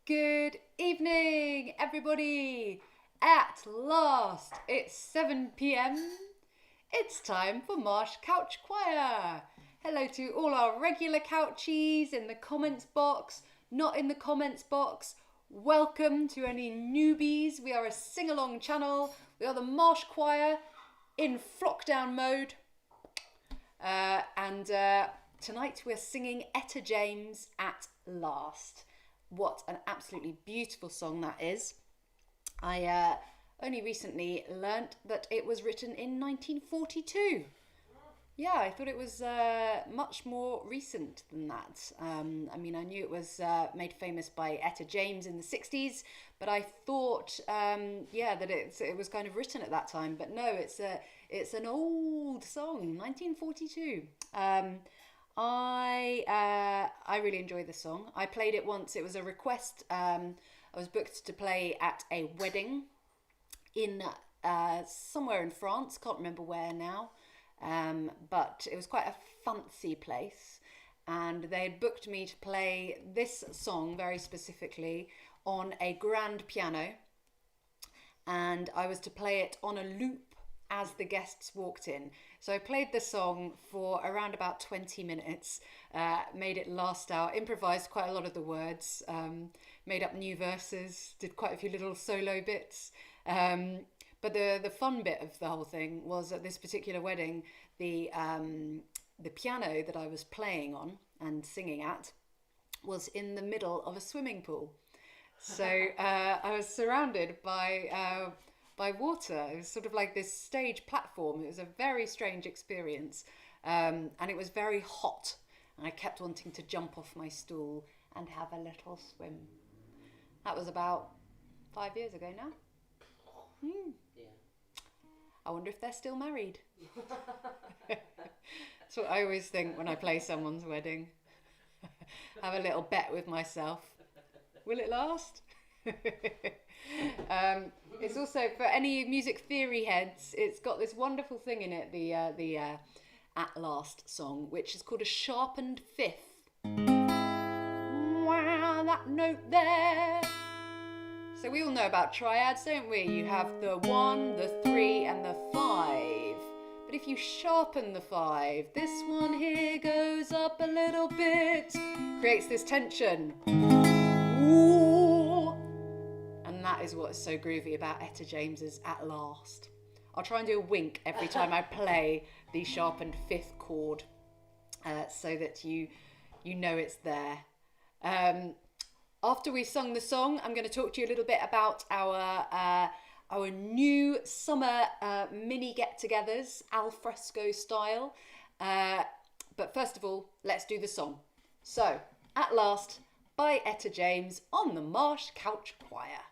Good evening, everybody. At last, it's 7 p.m. It's time for Marsh COUCH Choir. Hello to all our regular couchies in the comments box, not in the comments box. Welcome to any newbies. We are a sing-along channel. We are the Marsh Choir in flock-down mode. Tonight we're singing Etta James at last. What an absolutely beautiful song that is. I only recently learnt that it was written in 1942. Yeah, I thought it was much more recent than that. I knew it was made famous by Etta James in the 60s, but I thought, that it was kind of written at that time. But no, it's an old song, 1942. I really enjoy the song. I played it once. It was a request. I was booked to play at a wedding in somewhere in France. Can't remember where now. But it was quite a fancy place, and they had booked me to play this song very specifically on a grand piano, and I was to play it on a loop as the guests walked in. So I played the song for around about 20 minutes, made it last out, improvised quite a lot of the words, made up new verses, did quite a few little solo bits. But the fun bit of the whole thing was at this particular wedding, the piano that I was playing on and singing at was in the middle of a swimming pool. So I was surrounded by water. It was sort of like this stage platform. It was a very strange experience, and it was very hot. And I kept wanting to jump off my stool and have a little swim. That was about 5 years ago now. Yeah. I wonder if they're still married. That's what I always think when I play someone's wedding. Have a little bet with myself. Will it last? It's also, for any music theory heads, it's got this wonderful thing in it, the At Last song, which is called a sharpened fifth. Wow, that note there. So we all know about triads, don't we? You have the 1, the 3 and the 5. But if you sharpen the 5, this one here goes up a little bit, creates this tension. Ooh. And that is what is so groovy about Etta James's At Last. I'll try and do a wink every time I play the sharpened 5th chord, so that you know it's there. After we've sung the song, I'm going to talk to you a little bit about our new summer mini get-togethers, al fresco style. But first of all, let's do the song. So, At Last by Etta James on the Marsh COUCH Choir.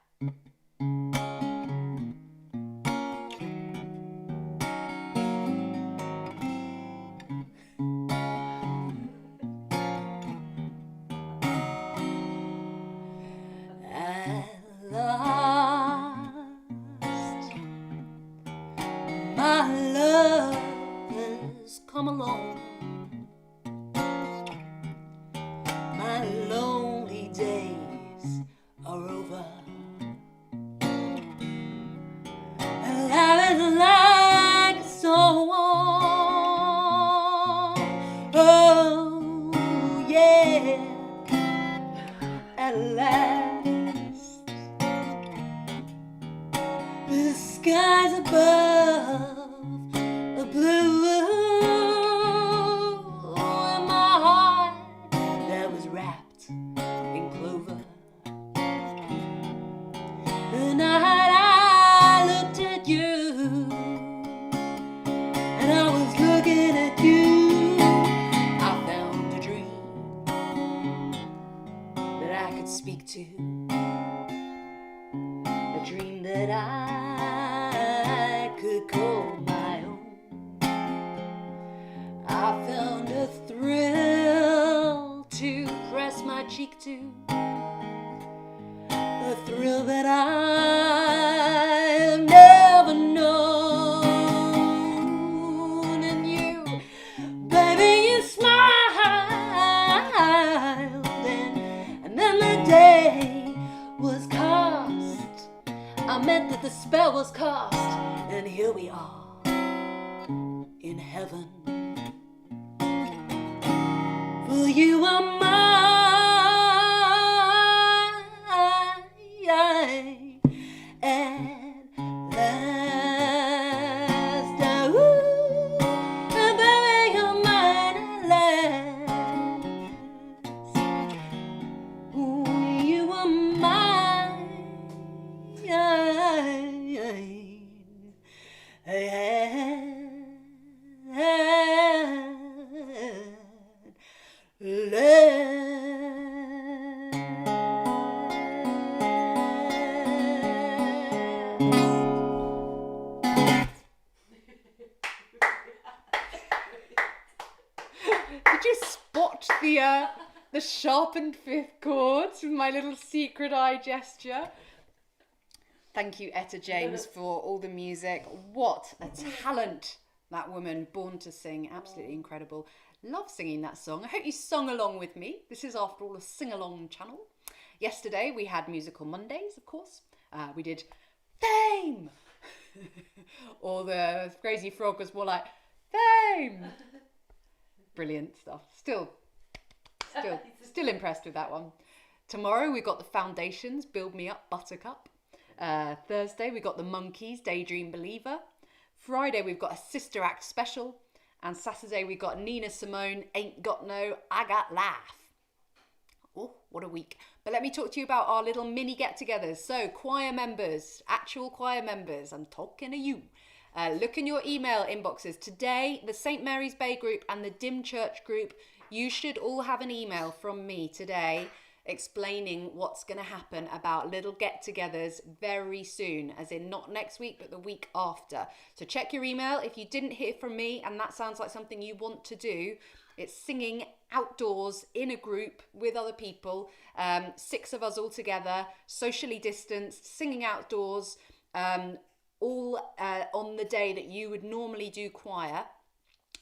My love has come along. My lonely days are over. And life is like a song. Oh, yeah. At last, the skies above are blue, and my heart that was wrapped in clover. The night I looked at you, and I was looking at you, I found a dream that I could speak to, a dream that I could call my own. I found a thrill to press my cheek to, a thrill that I've never known. And you, baby, you smiled, and then the day meant that the spell was cast, and here we are in heaven. For you are mine at last. And baby, you're mine at last. You are mine. Did you spot the sharpened fifth chords with my little secret eye gesture? Thank you, Etta James, for all the music. What a talent, that woman, born to sing. Absolutely incredible. Love singing that song. I hope you sung along with me. This is, after all, a sing-along channel. Yesterday, we had Musical Mondays, of course. We did Fame! Or the Crazy Frog was more like, Fame! Brilliant stuff. Still impressed with that one. Tomorrow, we've got the Foundations, Build Me Up, Buttercup. Thursday, we got the Monkees, Daydream Believer. Friday, we've got a Sister Act special. And Saturday, we got Nina Simone, Ain't Got No, I Got Laugh. Oh, what a week. But let me talk to you about our little mini get-togethers. So, choir members, actual choir members, I'm talking to you. Look in your email inboxes. Today, the St. Mary's Bay group and the Dim Church group, you should all have an email from me today explaining what's going to happen about little get-togethers very soon, as in not next week but the week after. So check your email. If you didn't hear from me and that sounds like something you want to do, it's singing outdoors in a group with other people, 6 of us all together, socially distanced, singing outdoors, all on the day that you would normally do choir.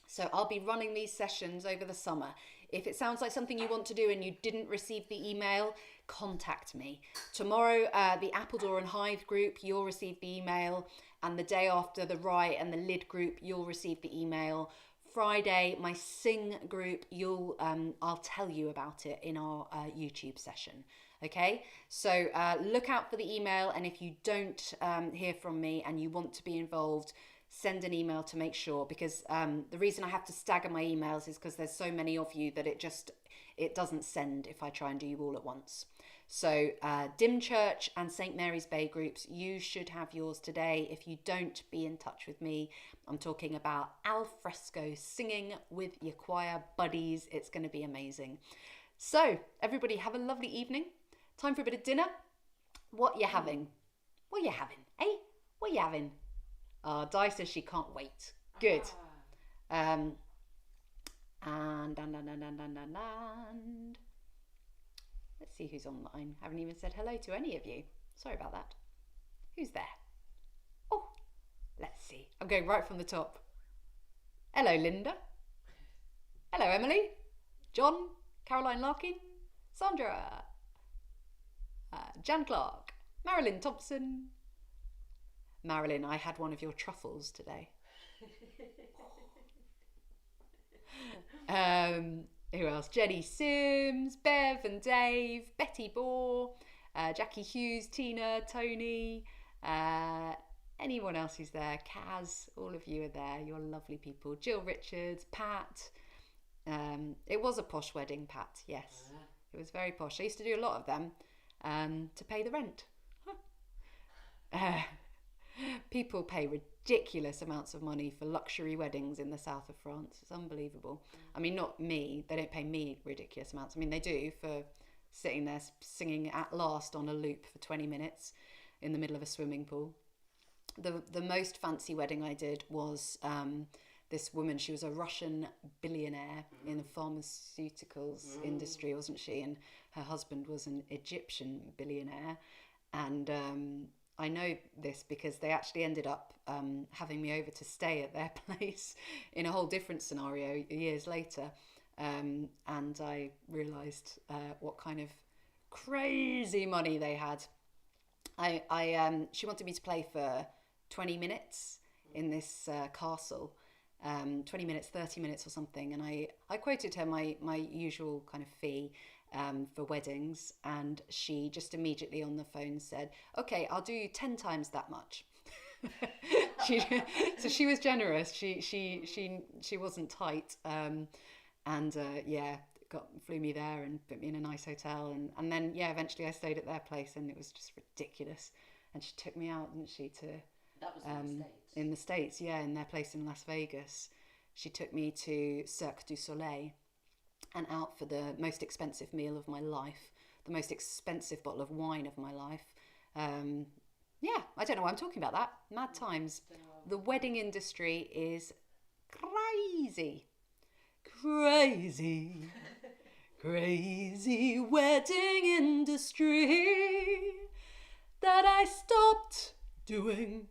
So I'll be running these sessions over the summer. If it sounds like something you want to do and you didn't receive the email, contact me. Tomorrow, the Appledore and Hythe group, you'll receive the email. And the day after, the Rye and the Lid group, you'll receive the email. Friday, my Sing group, I'll tell you about it in our YouTube session. Okay, so look out for the email. And if you don't hear from me and you want to be involved, send an email to make sure, because the reason I have to stagger my emails is because there's so many of you that it doesn't send if I try and do you all at once. So Dim Church and St. Mary's Bay groups, you should have yours today. If you don't, be in touch with me. I'm talking about al fresco singing with your choir buddies. It's going to be amazing. So everybody have a lovely evening. Time for a bit of dinner. What you having? What you having? Eh? What you having? Di says she can't wait. Good. And let's see who's online. Haven't even said hello to any of you. Sorry about that. Who's there? Oh, let's see. I'm going right from the top. Hello, Linda. Hello, Emily. John. Caroline Larkin. Sandra. Jan Clark. Marilyn Thompson. Marilyn, I had one of your truffles today. Who else? Jenny Sims, Bev and Dave, Betty Bohr, Jackie Hughes, Tina, Tony, anyone else who's there, Kaz, all of you are there. You're lovely people. Jill Richards, Pat. It was a posh wedding, Pat, yes. It was very posh. I used to do a lot of them to pay the rent. People pay ridiculous amounts of money for luxury weddings in the south of France. It's unbelievable. I mean, not me. They don't pay me ridiculous amounts. I mean, they do for sitting there singing At Last on a loop for 20 minutes in the middle of a swimming pool. The most fancy wedding I did was this woman. She was a Russian billionaire in the pharmaceuticals industry, wasn't she? And her husband was an Egyptian billionaire. And I know this because they actually ended up having me over to stay at their place in a whole different scenario years later. And I realised what kind of crazy money they had. She wanted me to play for 20 minutes in this castle, 20 minutes, 30 minutes or something. And I quoted her my usual kind of fee for weddings. And she just immediately on the phone said, okay, I'll do 10 times that much. So she was generous. She wasn't tight. Flew me there and put me in a nice hotel. And then, eventually I stayed at their place and it was just ridiculous. And she took me out, didn't she, to... That was in the States. In the States, in their place in Las Vegas. She took me to Cirque du Soleil and out for the most expensive meal of my life, the most expensive bottle of wine of my life. I don't know why I'm talking about that. Mad times. The wedding industry is crazy. Crazy. Crazy wedding industry that I stopped doing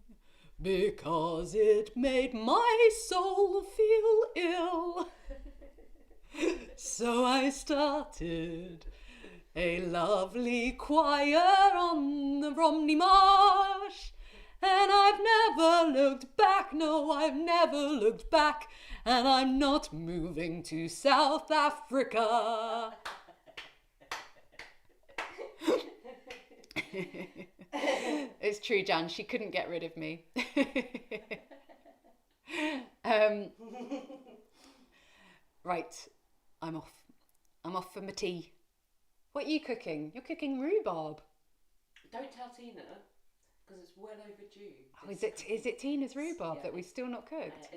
because it made my soul feel ill. So I started a lovely choir on the Romney Marsh, and I've never looked back. No, I've never looked back, and I'm not moving to South Africa. It's true, Jan. She couldn't get rid of me. Right, I'm off. I'm off for my tea. What are you cooking? You're cooking rhubarb. Don't tell Tina, because it's well overdue. Oh, is it Tina's rhubarb that we've still not cooked?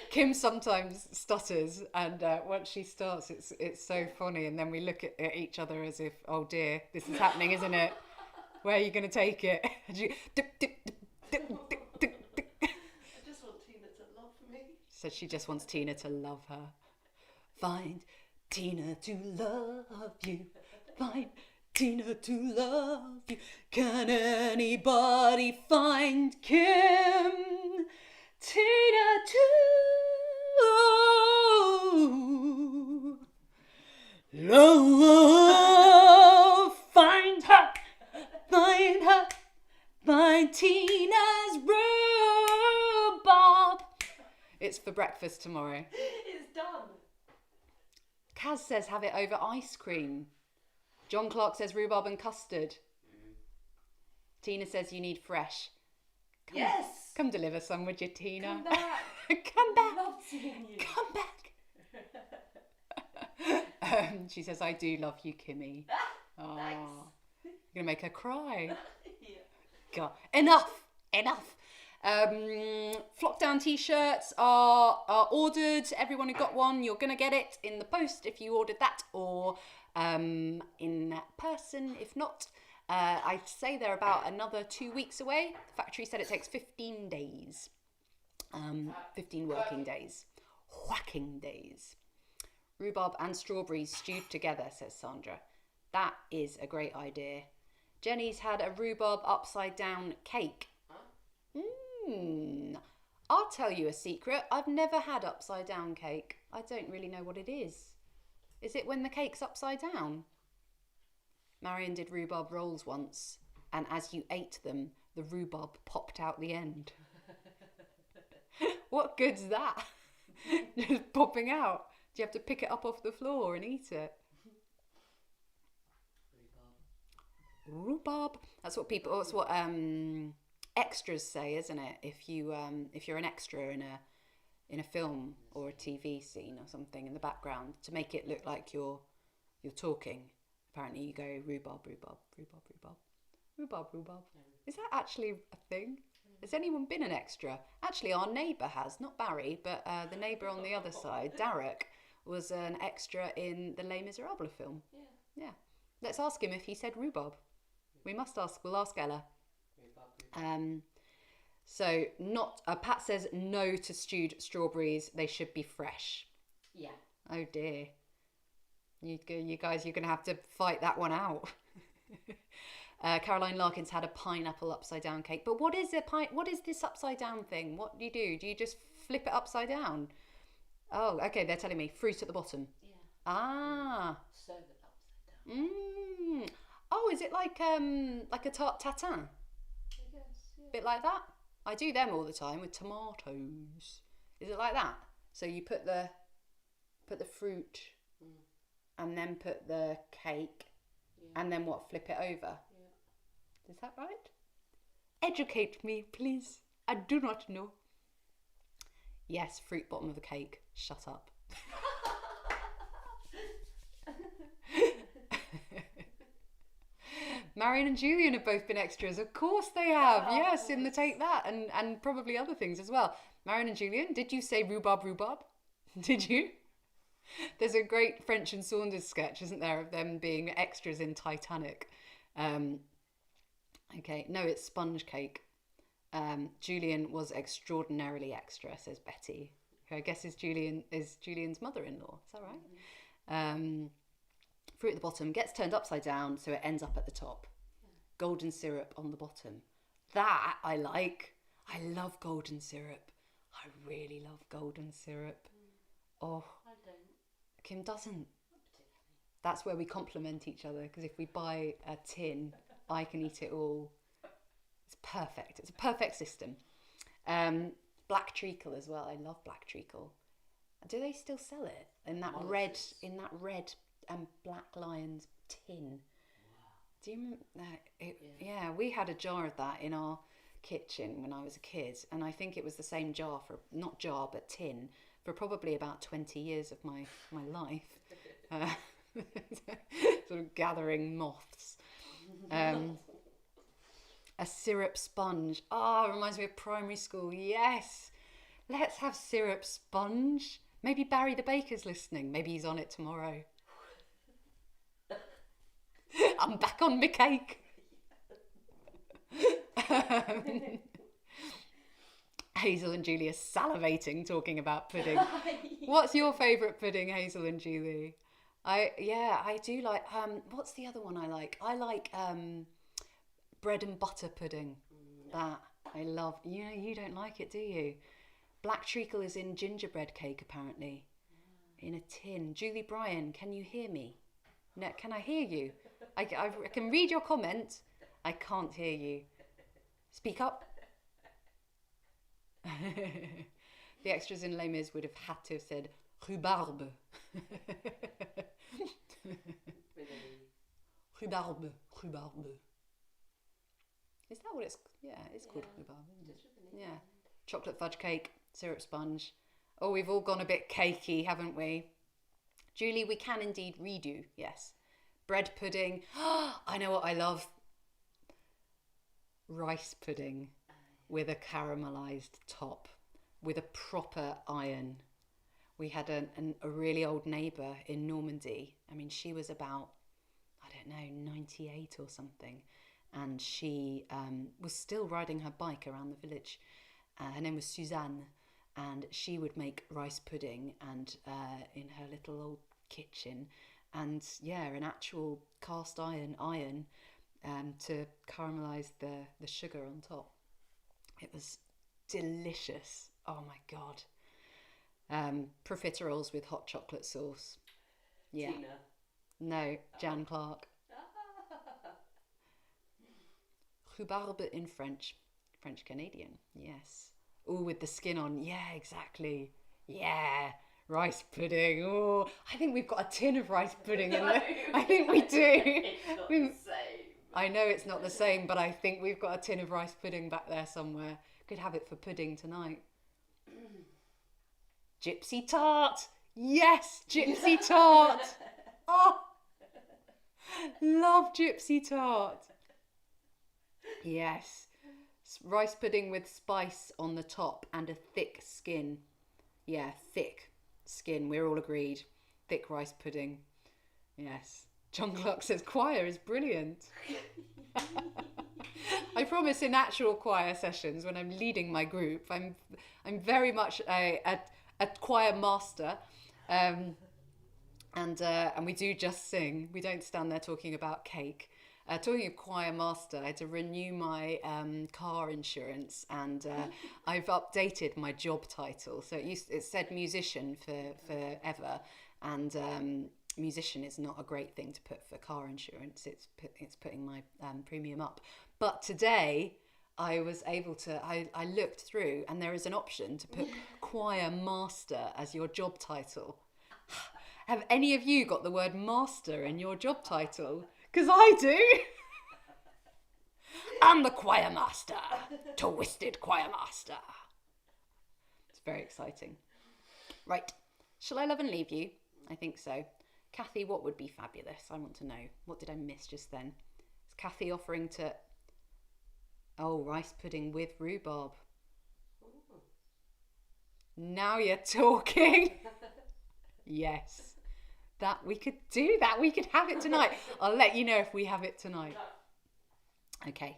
Kim sometimes stutters, and once she starts, it's so funny, and then we look at each other as if, oh dear, this is happening, isn't it? Where are you going to take it? I just want Tina to love me. Said she just wants Tina to love her. Find Tina to love you. Find Tina to love you. Can anybody find Kim? Tina to love. Find her. Find her. Find Tina's rhubarb. It's for breakfast tomorrow. It's done. Kaz says have it over ice cream. John Clark says rhubarb and custard. Tina says you need fresh. Come deliver some, would you, Tina? Come back. Come back. I love seeing you. Come back. She says, I do love you, Kimmy. Oh, you're going to make her cry. Yeah. God. Enough. Flock down t-shirts are ordered. Everyone who got one, you're going to get it in the post if you ordered that, or in person if not. I'd say they're about another 2 weeks away. The factory said it takes 15 days. 15 working days. Whacking days. Rhubarb and strawberries stewed together, says Sandra. That is a great idea. Jenny's had a rhubarb upside down cake. I'll tell you a secret. I've never had upside down cake. I don't really know what it is. Is it when the cake's upside down? Marion did rhubarb rolls once, and as you ate them, the rhubarb popped out the end. What good's that? Just popping out. Do you have to pick it up off the floor and eat it? Rhubarb. That's what extras say, isn't it? If you're an extra in a film or a TV scene or something in the background, to make it look like you're talking. Apparently you go rhubarb. Is that actually a thing? Has anyone been an extra? Actually, our neighbour has, not Barry, but the neighbour on the other side, Derek, was an extra in the Les Miserables film. Yeah. Let's ask him if he said rhubarb. We must ask. We'll ask Ella. So Pat says no to stewed strawberries. They should be fresh. Yeah. Oh dear. You guys, you're going to have to fight that one out. Caroline Larkins had a pineapple upside down cake. But what is this upside down thing? What do you do? Do you just flip it upside down? Oh, okay. They're telling me fruit at the bottom. Yeah. Ah. Serve it that Mm. Oh, is it like a tarte tatin? I guess, yeah. Bit like that? I do them all the time with tomatoes. Is it like that? So you put the fruit and then put the cake and then what? Flip it over. Yeah. Is that right? Educate me, please. I do not know. Yes, fruit bottom of the cake. Shut up. Marion and Julian have both been extras. Of course they have. Oh, Yes, in the Take That and probably other things as well. Marion and Julian, did you say rhubarb? Did you? There's a great French and Saunders sketch, isn't there, of them being extras in Titanic. Okay, no, it's sponge cake. Julian was extraordinarily extra, says Betty, who I guess is Julian's mother-in-law. Is that right? Fruit at the bottom gets turned upside down, so it ends up at the top. Golden syrup on the bottom. That I like. I love golden syrup. I really love golden syrup. Oh, I don't. Kim doesn't. Not particularly. That's where we complement each other, because if we buy a tin, I can eat it all. It's perfect. It's a perfect system. Black treacle as well. I love black treacle. Do they still sell it in that red and Black Lions tin? Wow. Do you remember that? Yeah, we had a jar of that in our kitchen when I was a kid, and I think it was the same jar not jar but tin for probably about 20 years of my life. Sort of gathering moths. A syrup sponge. Oh, it reminds me of primary school. Yes. Let's have syrup sponge. Maybe Barry the Baker's listening. Maybe he's on it tomorrow. I'm back on my cake. Hazel and Julie are salivating talking about pudding. What's your favourite pudding, Hazel and Julie? I do like, what's the other one I like? I like bread and butter pudding. That I love. You don't like it, do you? Black treacle is in gingerbread cake, apparently. In a tin. Julie Bryan, can you hear me? No, can I hear you? I can read your comment. I can't hear you. Speak up. The extras in Les Mis would have had to have said rhubarbe. Rhubarbe. Is that what it's? Yeah, it's called rhubarbe. Yeah. Chocolate fudge cake, syrup sponge. Oh, we've all gone a bit cakey, haven't we? Julie, we can indeed redo. Yes. Bread pudding. I know what I love. Rice pudding with a caramelised top with a proper iron. We had a really old neighbour in Normandy. I mean, she was about, I don't know, 98 or something. And she was still riding her bike around the village. Her name was Suzanne. And she would make rice pudding and in her little old kitchen. And yeah, an actual cast iron to caramelise the sugar on top. It was delicious. Oh my God. Profiteroles with hot chocolate sauce. Yeah. Tina. No, Jan Clark. Rhubarbe in French. French Canadian. Yes. Oh, with the skin on. Yeah, exactly. Yeah. Rice pudding. Oh, I think we've got a tin of rice pudding in there. I think we do. It's not the same. I know it's not the same, but I think we've got a tin of rice pudding back there somewhere. Could have it for pudding tonight. Gypsy tart. Yes, gypsy tart. Oh, love gypsy tart. Yes. Rice pudding with spice on the top and a thick skin. Yeah, thick skin. We're all agreed. Thick rice pudding. Yes. John Clark says choir is brilliant. I promise in actual choir sessions when I'm leading my group, I'm very much a choir master. And we do just sing. We don't stand there talking about cake. Talking of choir master, I had to renew my car insurance, and I've updated my job title. So it said musician for forever, and musician is not a great thing to put for car insurance. It's putting my premium up. But today I was able to, I looked through and there is an option to put choir master as your job title. Have any of you got the word master in your job title? Because I do. I'm the choir master. Twisted choir master. It's very exciting. Right. Shall I love and leave you? I think so. Kathy, what would be fabulous? I want to know. What did I miss just then? Is Kathy offering to... Oh, rice pudding with rhubarb. Now you're talking. Yes. That we could do that. We could have it tonight. I'll let you know if we have it tonight. Okay.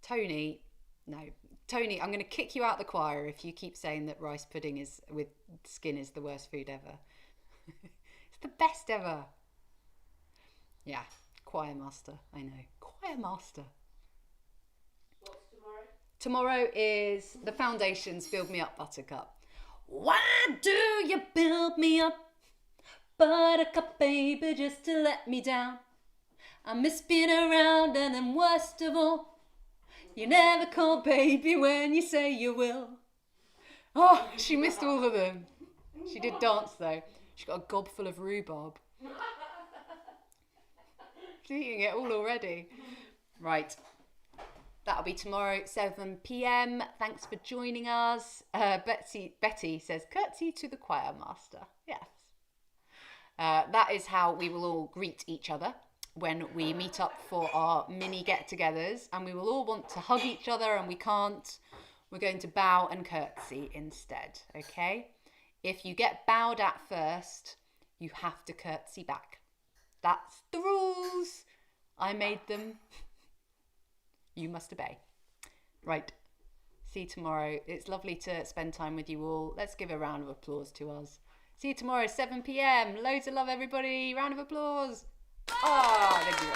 Tony, I'm going to kick you out the choir if you keep saying that rice pudding is with skin is the worst food ever. It's the best ever. Yeah, choir master. I know. Choir master. What's tomorrow? Tomorrow is the Foundations Build Me Up Buttercup. Why do you build me up, buttercup baby, just to let me down? I miss being around, and then worst of all, you never call baby when you say you will. Oh, she missed all of them. She did dance though. She got a gob full of rhubarb. She's eating it all already. Right. That'll be tomorrow at 7 p.m. Thanks for joining us. Betty says, curtsy to the choir master. Yes. That is how we will all greet each other when we meet up for our mini get-togethers, and we will all want to hug each other and we can't. We're going to bow and curtsy instead, okay? If you get bowed at first, you have to curtsy back. That's the rules. I made them. You must obey. Right. See you tomorrow. It's lovely to spend time with you all. Let's give a round of applause to us. See you tomorrow, 7 p.m. Loads of love, everybody. Round of applause. Ah, thank you.